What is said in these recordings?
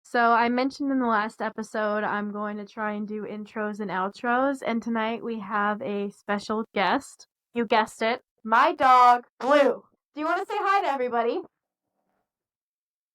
So I mentioned in the last episode I'm going to try and do intros and outros, and tonight we have a special guest. You guessed it, my dog, Blue. Do you want to say hi to everybody?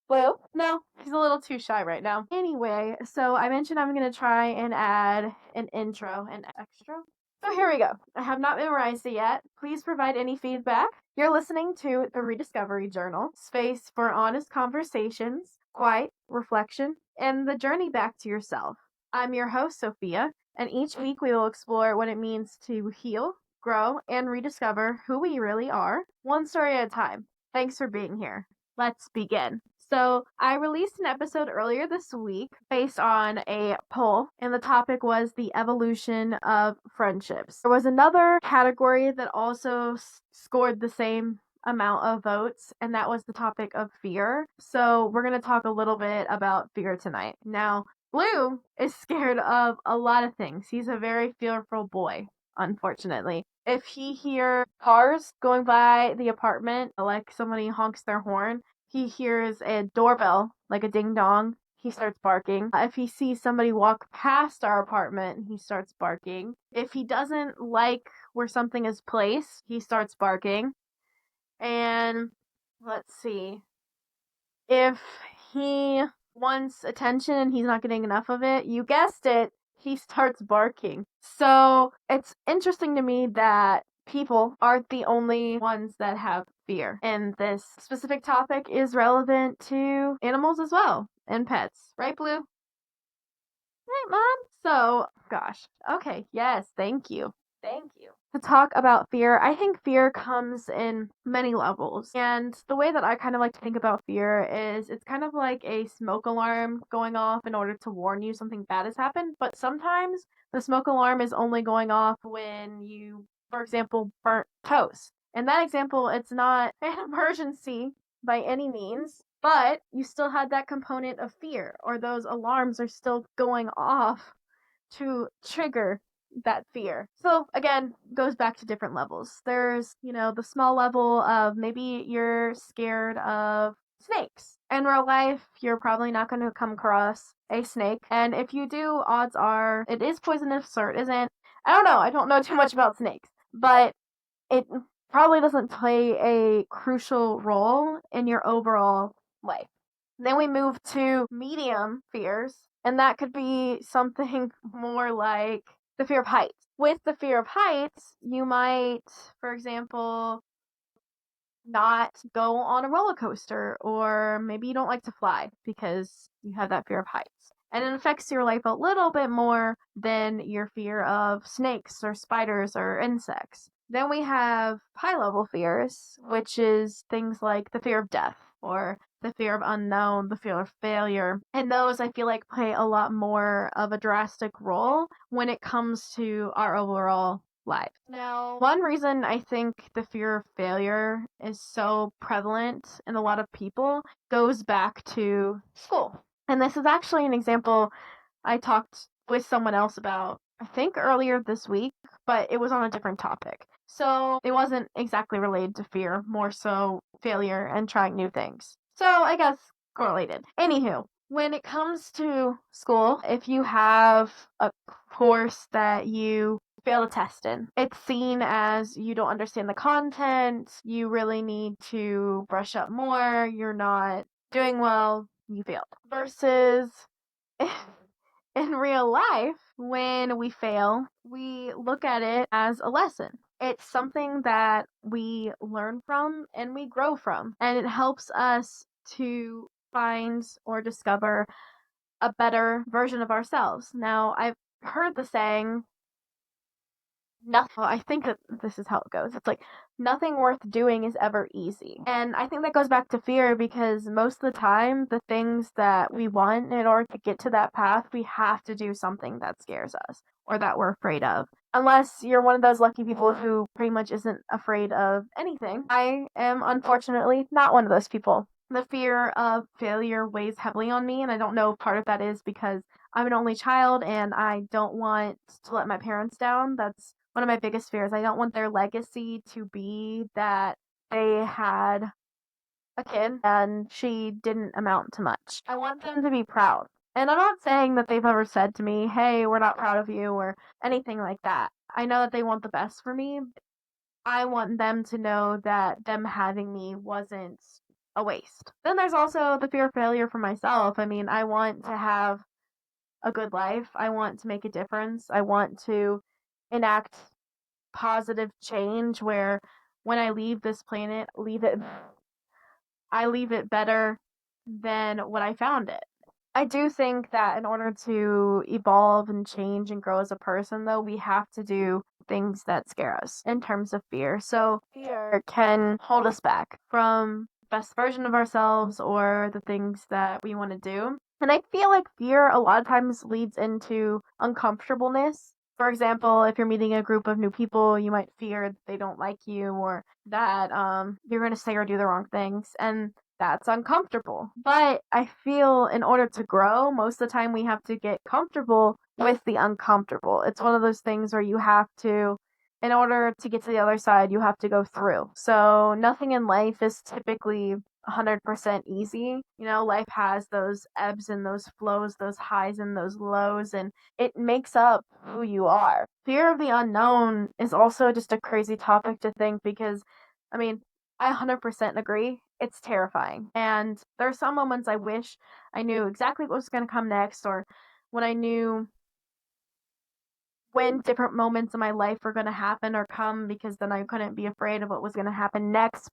Blue? No, he's a little too shy right now. Anyway, so I mentioned I'm going to try and add an intro and extra. So here we go. I have not memorized it yet. Please provide any feedback. You're listening to the Rediscovery Journal, space for honest conversations, quiet reflection, and the journey back to yourself. I'm your host, Sophia, and each week we will explore what it means to heal, grow, and rediscover who we really are, one story at a time. Thanks for being here. Let's begin. So, I released an episode earlier this week based on a poll, and the topic was the evolution of friendships. There was another category that also scored the same amount of votes, and that was the topic of fear. So, we're going to talk a little bit about fear tonight. Now, Blue is scared of a lot of things. He's a very fearful boy, unfortunately. If he hears cars going by the apartment, like somebody honks their horn, he hears a doorbell, like a ding dong, he starts barking. If he sees somebody walk past our apartment, he starts barking. If he doesn't like where something is placed, he starts barking. And let's see. If he wants attention and he's not getting enough of it, you guessed it, he starts barking. So it's interesting to me that people aren't the only ones that have fear. And this specific topic is relevant to animals as well and pets. Right, Blue? Right, Mom? So, gosh. Okay, yes, thank you. Thank you. To talk about fear, I think fear comes in many levels. And the way that I kind of like to think about fear is it's kind of like a smoke alarm going off in order to warn you something bad has happened. But sometimes the smoke alarm is only going off when you, for example, burnt toast. In that example, it's not an emergency by any means, but you still had that component of fear, or those alarms are still going off to trigger that fear. So again, goes back to different levels. There's, the small level of maybe you're scared of snakes. In real life, you're probably not going to come across a snake. And if you do, odds are it is poisonous or it isn't. I don't know. I don't know too much about snakes. But it probably doesn't play a crucial role in your overall life. Then we move to medium fears, and that could be something more like the fear of heights. With the fear of heights, you might, for example, not go on a roller coaster, or maybe you don't like to fly because you have that fear of heights. And it affects your life a little bit more than your fear of snakes or spiders or insects. Then we have high level fears, which is things like the fear of death or the fear of unknown, the fear of failure. And those I feel like play a lot more of a drastic role when it comes to our overall life. Now, one reason I think the fear of failure is so prevalent in a lot of people goes back to school. And this is actually an example I talked with someone else about, I think earlier this week, but it was on a different topic. So it wasn't exactly related to fear, more so failure and trying new things. So I guess correlated. Anywho, when it comes to school, if you have a course that you fail a test in, it's seen as you don't understand the content, you really need to brush up more, you're not doing well, you failed. Versus in real life, when we fail, we look at it as a lesson. It's something that we learn from and we grow from, and it helps us to find or discover a better version of ourselves. Now, I've heard the saying, nothing, well, I think that this is how it goes. It's like, nothing worth doing is ever easy. And I think that goes back to fear because most of the time, the things that we want in order to get to that path, we have to do something that scares us or that we're afraid of. Unless you're one of those lucky people who pretty much isn't afraid of anything. I am unfortunately not one of those people. The fear of failure weighs heavily on me, and I don't know if part of that is because I'm an only child and I don't want to let my parents down. That's one of my biggest fears. I don't want their legacy to be that they had a kid and she didn't amount to much. I want them to be proud. And I'm not saying that they've ever said to me, hey, we're not proud of you or anything like that. I know that they want the best for me. I want them to know that them having me wasn't a waste. Then there's also the fear of failure for myself. I mean, I want to have a good life. I want to make a difference. I want to enact positive change where when I leave this planet, I leave it better than when I found it. I do think that in order to evolve and change and grow as a person, though, we have to do things that scare us in terms of fear. So, fear can hold us back from the best version of ourselves or the things that we want to do. And I feel like fear a lot of times leads into uncomfortableness. For example, if you're meeting a group of new people, you might fear that they don't like you or that you're going to say or do the wrong things. And that's uncomfortable. But I feel in order to grow, most of the time we have to get comfortable with the uncomfortable. It's one of those things where you have to, in order to get to the other side, you have to go through. So nothing in life is typically 100% easy. You know, life has those ebbs and those flows, those highs and those lows, and it makes up who you are. Fear of the unknown is also just a crazy topic to think because, I mean, I 100% agree. It's terrifying. And there are some moments I wish I knew exactly what was going to come next, or when I knew when different moments in my life were going to happen or come, because then I couldn't be afraid of what was going to happen next.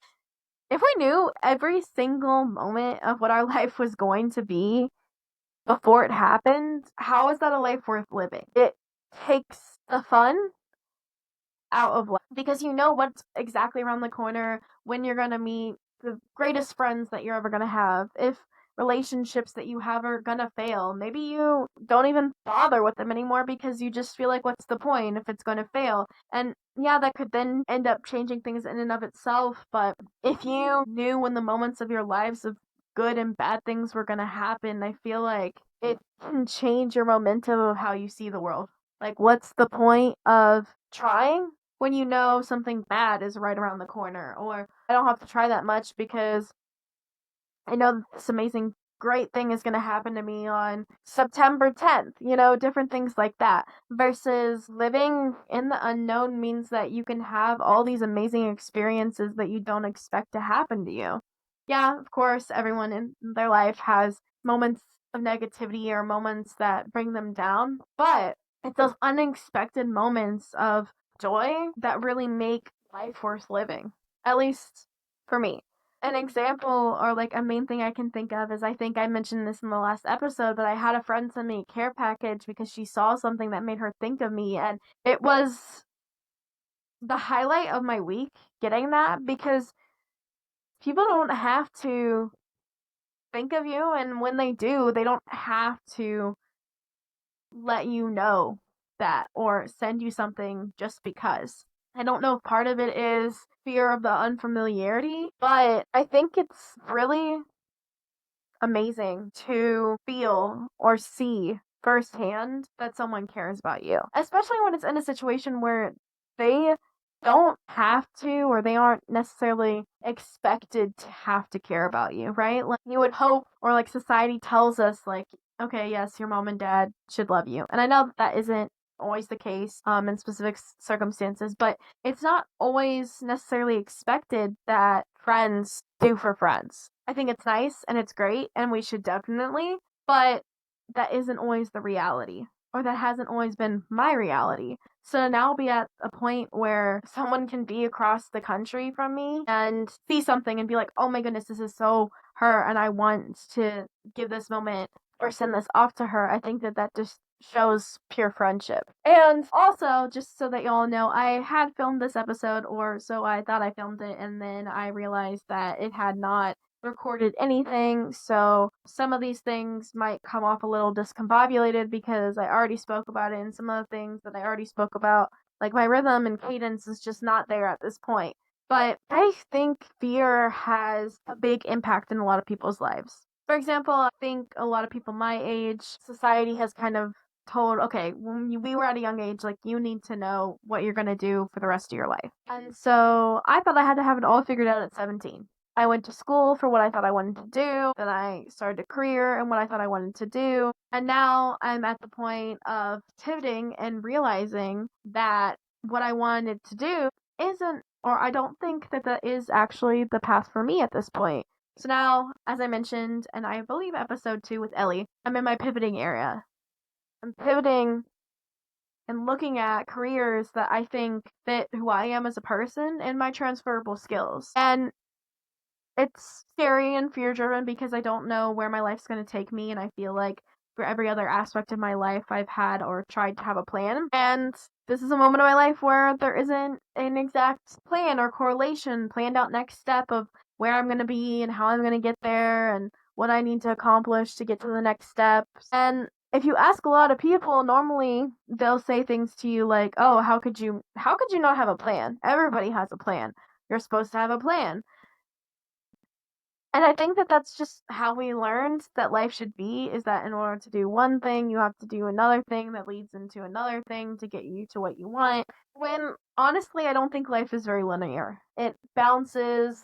If we knew every single moment of what our life was going to be before it happened, how is that a life worth living? It takes the fun out of life because you know what's exactly around the corner, when you're going to meet the greatest friends that you're ever going to have, if relationships that you have are going to fail. Maybe you don't even bother with them anymore because you just feel like, what's the point if it's going to fail? And yeah, that could then end up changing things in and of itself. But if you knew when the moments of your lives of good and bad things were going to happen, I feel like it can change your momentum of how you see the world. Like, what's the point of trying when you know something bad is right around the corner? Or I don't have to try that much because I know this amazing, great thing is going to happen to me on September 10th, you know, different things like that. Versus living in the unknown means that you can have all these amazing experiences that you don't expect to happen to you. Yeah, of course, everyone in their life has moments of negativity or moments that bring them down, but it's those unexpected moments of joy that really make life worth living, at least for me. An example or like a main thing I can think of is, I think I mentioned this in the last episode, but I had a friend send me a care package because she saw something that made her think of me, and it was the highlight of my week getting that, because people don't have to think of you, and when they do, they don't have to let you know that or send you something just because. I don't know if part of it is fear of the unfamiliarity, but I think it's really amazing to feel or see firsthand that someone cares about you, especially when it's in a situation where they don't have to or they aren't necessarily expected to have to care about you, right? Like you would hope, or like society tells us, like, okay, yes, your mom and dad should love you. And I know that that isn't always the case in specific circumstances, but it's not always necessarily expected that friends do for friends. I think it's nice and it's great and we should definitely, but that isn't always the reality, or that hasn't always been my reality. So now I'll be at a point where someone can be across the country from me and see something and be like, oh my goodness, this is so her, and I want to give this moment or send this off to her. I think that that just shows pure friendship. And also, just so that y'all know, I had filmed this episode, or so I thought I filmed it, and then I realized that it had not recorded anything, so some of these things might come off a little discombobulated because I already spoke about it, and some of the things that I already spoke about, like my rhythm and cadence, is just not there at this point. But I think fear has a big impact in a lot of people's lives. For example, I think a lot of people my age, society has kind of told, okay, when we were at a young age, like, you need to know what you're going to do for the rest of your life. And so I thought I had to have it all figured out at 17. I went to school for what I thought I wanted to do. Then I started a career in what I thought I wanted to do. And now I'm at the point of pivoting and realizing that what I wanted to do isn't, or I don't think that that is actually the path for me at this point. So now, as I mentioned, and I believe episode 2 with Ellie, I'm in my pivoting area. I'm pivoting and looking at careers that I think fit who I am as a person and my transferable skills. And it's scary and fear driven because I don't know where my life's going to take me, and I feel like for every other aspect of my life I've had or tried to have a plan. And this is a moment of my life where there isn't an exact plan or correlation, planned out next step of where I'm going to be and how I'm going to get there and what I need to accomplish to get to the next steps. And if you ask a lot of people, normally they'll say things to you like, "Oh, how could you not have a plan? Everybody has a plan. You're supposed to have a plan." And I think that that's just how we learned that life should be, is that in order to do one thing, you have to do another thing that leads into another thing to get you to what you want. When honestly, I don't think life is very linear. It bounces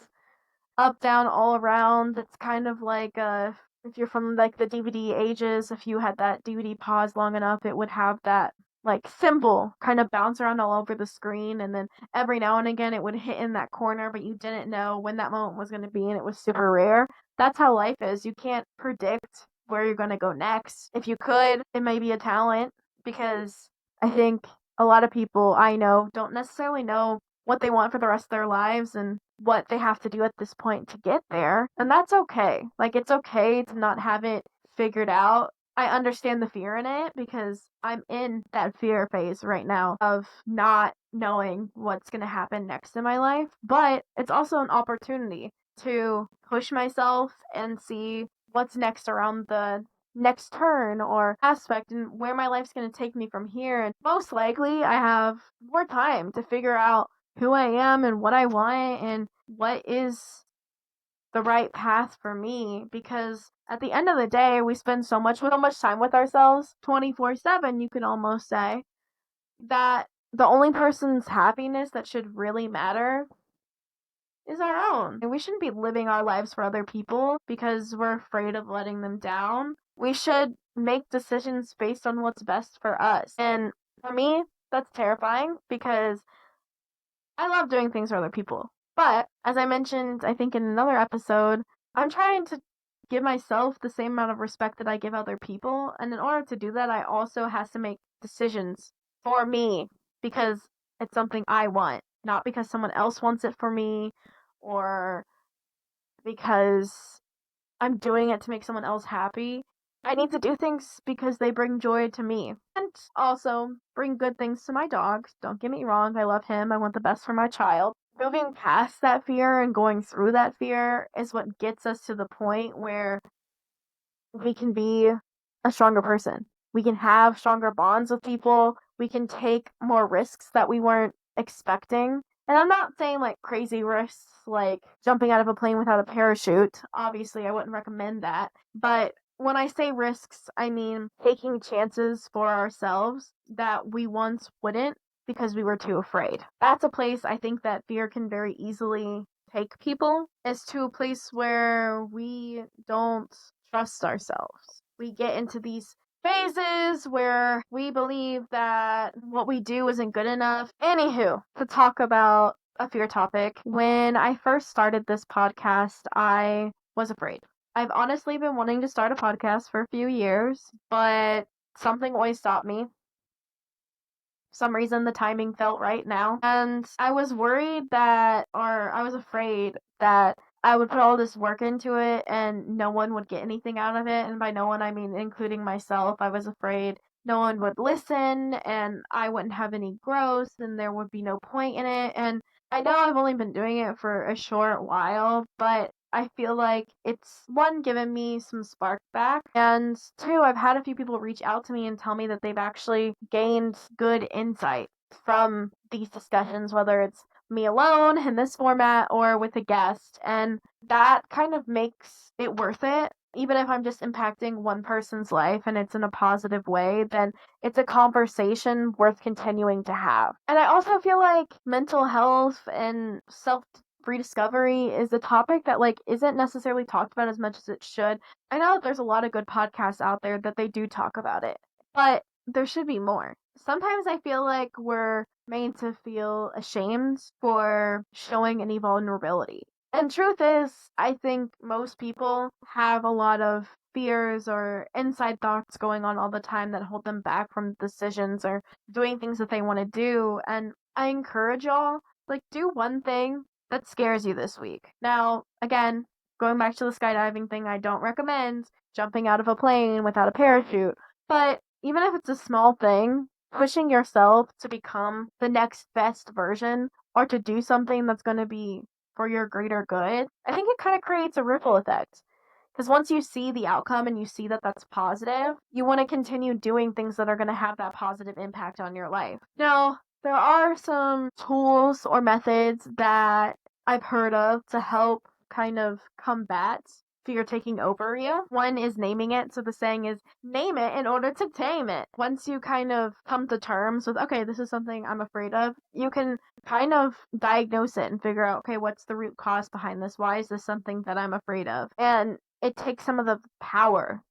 up, down, all around. It's kind of like if you're from like the DVD ages, if you had that DVD pause long enough, it would have that like symbol kind of bounce around all over the screen, and then every now and again it would hit in that corner, but you didn't know when that moment was going to be, and it was super rare. That's how life is. You can't predict where you're going to go next. If you could, it may be a talent, because I think a lot of people I know don't necessarily know what they want for the rest of their lives and what they have to do at this point to get there. And that's okay. Like, it's okay to not have it figured out. I understand the fear in it because I'm in that fear phase right now of not knowing what's going to happen next in my life. But it's also an opportunity to push myself and see what's next around the next turn or aspect and where my life's going to take me from here. And most likely, I have more time to figure out who I am and what I want and what is the right path for me, because at the end of the day we spend so much time with ourselves 24/7, you could almost say, that the only person's happiness that should really matter is our own. And we shouldn't be living our lives for other people because we're afraid of letting them down. We should make decisions based on what's best for us. And for me, that's terrifying because I love doing things for other people. But as I mentioned, I think in another episode, I'm trying to give myself the same amount of respect that I give other people. And in order to do that, I also have to make decisions for me because it's something I want, not because someone else wants it for me or because I'm doing it to make someone else happy. I need to do things because they bring joy to me and also bring good things to my dog. Don't get me wrong, I love him. I want the best for my child. Moving past that fear and going through that fear is what gets us to the point where we can be a stronger person. We can have stronger bonds with people. We can take more risks that we weren't expecting. And I'm not saying like crazy risks like jumping out of a plane without a parachute. Obviously, I wouldn't recommend that. But when I say risks, I mean taking chances for ourselves that we once wouldn't because we were too afraid. That's a place I think that fear can very easily take people, is to a place where we don't trust ourselves. We get into these phases where we believe that what we do isn't good enough. Anywho, to talk about a fear topic, when I first started this podcast, I was afraid. I've honestly been wanting to start a podcast for a few years, but something always stopped me. For some reason the timing felt right now. And I was worried that, or I was afraid that I would put all this work into it and no one would get anything out of it. And by no one, I mean including myself. I was afraid no one would listen and I wouldn't have any growth and there would be no point in it. And I know I've only been doing it for a short while, but I feel like it's, one, given me some spark back, and two, I've had a few people reach out to me and tell me that they've actually gained good insight from these discussions, whether it's me alone in this format or with a guest, and that kind of makes it worth it. Even if I'm just impacting one person's life and it's in a positive way, then it's a conversation worth continuing to have. And I also feel like mental health and self rediscovery is a topic that like isn't necessarily talked about as much as it should. I know there's a lot of good podcasts out there that they do talk about it, but there should be more. Sometimes I feel like we're made to feel ashamed for showing any vulnerability. And truth is, I think most people have a lot of fears or inside thoughts going on all the time that hold them back from decisions or doing things that they want to do. And I encourage y'all, like, do one thing that scares you this week. Now, again, going back to the skydiving thing, I don't recommend jumping out of a plane without a parachute. But even if it's a small thing, pushing yourself to become the next best version or to do something that's going to be for your greater good, I think it kind of creates a ripple effect. Because once you see the outcome and you see that that's positive, you want to continue doing things that are going to have that positive impact on your life. Now, there are some tools or methods that I've heard of to help kind of combat fear taking over you. One is naming it. So the saying is name it in order to tame it. Once you kind of come to terms with, okay, this is something I'm afraid of, you can kind of diagnose it and figure out, okay, what's the root cause behind this? Why is this something that I'm afraid of? And it takes some of the power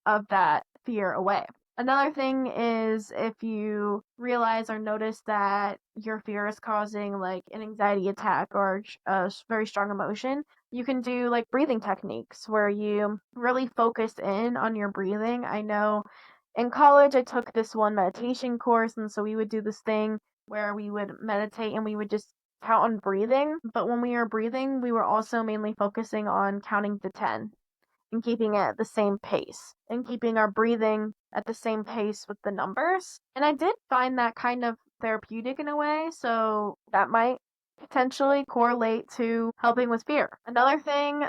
of that fear away. Another thing is if you realize or notice that your fear is causing like an anxiety attack or a very strong emotion, you can do like breathing techniques where you really focus in on your breathing. I know in college I took this one meditation course, and so we would do this thing where we would meditate and we would just count on breathing. But when we were breathing, we were also mainly focusing on counting to 10 and keeping it at the same pace and keeping our breathing at the same pace with the numbers. And I did find that kind of therapeutic in a way, so that might potentially correlate to helping with fear. Another thing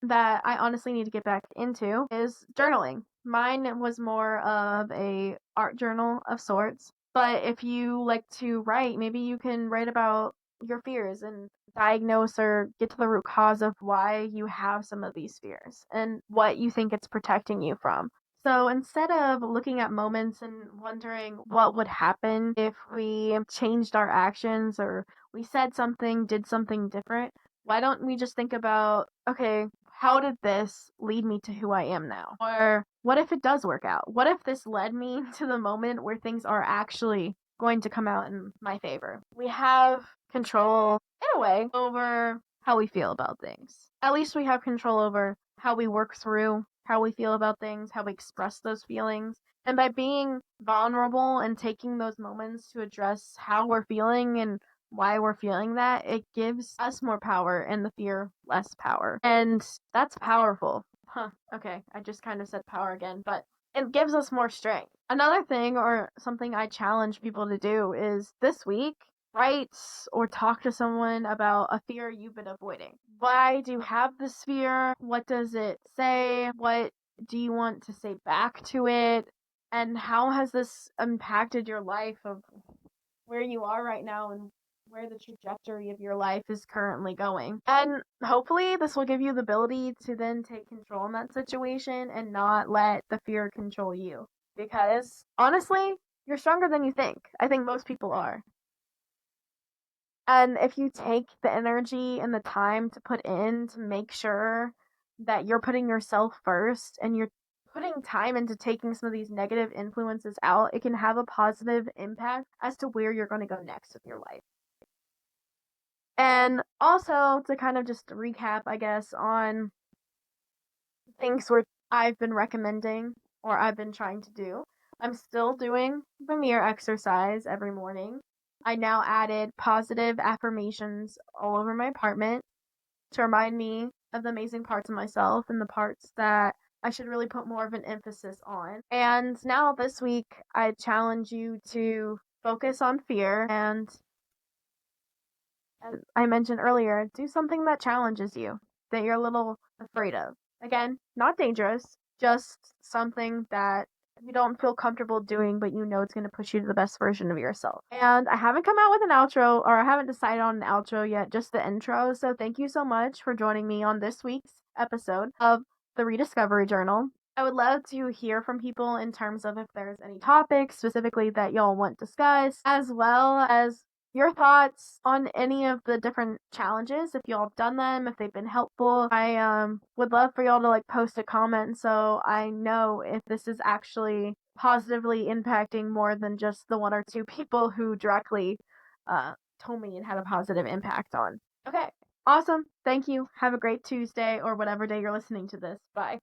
that I honestly need to get back into is journaling. Mine was more of a art journal of sorts, but if you like to write, maybe you can write about your fears and diagnose or get to the root cause of why you have some of these fears and what you think it's protecting you from. So instead of looking at moments and wondering what would happen if we changed our actions or we said something, did something different, why don't we just think about, okay, how did this lead me to who I am now? Or what if it does work out? What if this led me to the moment where things are actually going to come out in my favor? We have control, in a way, over how we feel about things. At least we have control over how we work through how we feel about things, how we express those feelings. And by being vulnerable and taking those moments to address how we're feeling and why we're feeling that, it gives us more power and the fear less power. And that's powerful. Huh, okay, I just kind of said power again, but it gives us more strength. Another thing or something I challenge people to do is this week, write or talk to someone about a fear you've been avoiding. Why do you have this fear? What does it say? What do you want to say back to it? And how has this impacted your life of where you are right now and where the trajectory of your life is currently going? And hopefully this will give you the ability to then take control in that situation and not let the fear control you. Because honestly, you're stronger than you think. I think most people are. And if you take the energy and the time to put in to make sure that you're putting yourself first and you're putting time into taking some of these negative influences out, it can have a positive impact as to where you're going to go next with your life. And also to kind of just recap, I guess, on things where I've been recommending or I've been trying to do. I'm still doing the mirror exercise every morning. I now added positive affirmations all over my apartment to remind me of the amazing parts of myself and the parts that I should really put more of an emphasis on. And now this week, I challenge you to focus on fear and, as I mentioned earlier, do something that challenges you, that you're a little afraid of. Again, not dangerous, just something that you don't feel comfortable doing, but you know it's going to push you to the best version of yourself. And I haven't come out with an outro, or I haven't decided on an outro yet, just the intro. So thank you so much for joining me on this week's episode of the Rediscovery Journal. I would love to hear from people in terms of if there's any topics specifically that y'all want discussed, as well as your thoughts on any of the different challenges, if y'all have done them, if they've been helpful. I would love for y'all to like post a comment so I know if this is actually positively impacting more than just the one or two people who directly uh told me it had a positive impact on. Okay. Awesome. Thank you. Have a great Tuesday or whatever day you're listening to this. Bye.